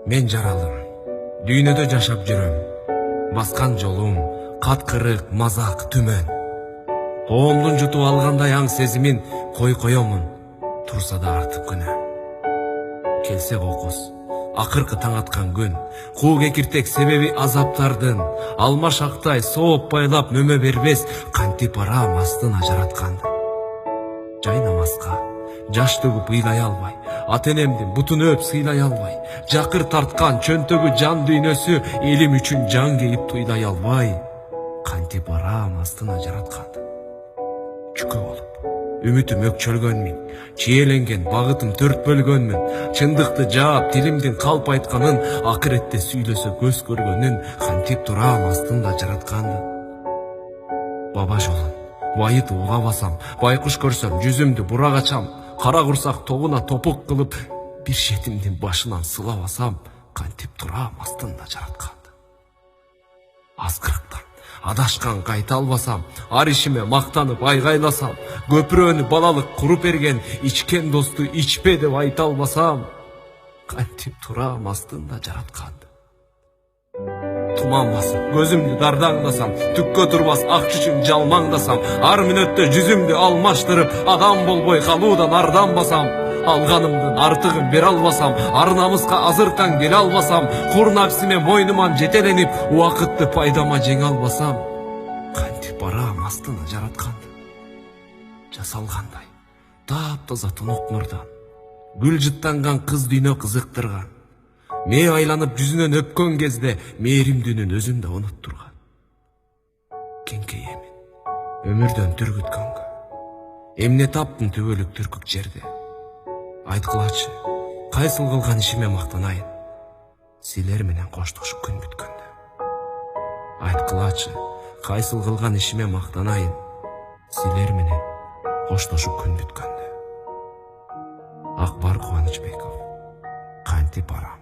Мен жаралым, дүйнөдө жашап жүрөм. Баскан жолум, каткырык, мазак, түмөн. Коомдун жутуп алгандай аң сезимин коемун, турса да артып күнөө. Келсе кокус, акыркы таң аткан күн, куу кекиртек себеби азаптардын, алма шактай сооп байлап мөмө бербес, кантип арам астына жаратканды. Жай намазга жаш төгүп ыйлай албай, ата энемдин бутун өп сыйлай албай, жакыр тарткан чөнтөгү жан дүйнөсү элим үчүн жан кейип туйлай албай, кантип арам астына жаратканды. Чүкө болуп, үмүтүм өкчөлгөнмүн, чиеленген багытым төрт бөлгөнмүн, чындыкты жаап тилимдин калп айтканын, акыретте сүйлөсө көз көргөнүн, кантип турам астында жаратканды. Баба жолун байыты угабасам, байкуш көрсөм жүзүмдү бурак ачам, кара курсак тогуна топук кылып, бир жетимдин башынан сылабасам, кантип турам астында жаратканды. Аскырыктан адашкан кайта албасам, ар ишиме мактанып айгайласам, көпүрөнү балалык куруп берген ичкен досту ичпе деп айта албасам, кантип турам астында жаратканды. Туман басып, көзүмдү дардаңдасам, түккө турбас ак чүчүм жалмаңдасам, ар мүнөттө жүзүмдү алмаштырып, адам болбой калуудан арданбасам, алганымдын артыгын бере албасам, ар намыска азыркан келе албасам, кур напсиме мойнуман жетеленип, убакытты пайдама жеңе албасам, кантип арам астына жаратканды. Жасалгандай таптаза тунук нурдан, гүл жыттанган кыз дүйнө кызыктырган, мээ айланып жүзүнөн өпкөн кезде мээримдүүнүн өзүн да унуттурган. Кеңкейемин өмүрдөн түргүткөнгө, эмне таптым түбөлүк түркүк жерде. Айткылачы, кайсыл кылган ишиме мактанайын, силер менен коштошуп күн бүткөндө. Айткылачы, кайсыл кылган ишиме мактанайын, силер менен коштошуп күн бүткөндө. Акбар Кубанычбеков, кантип арам.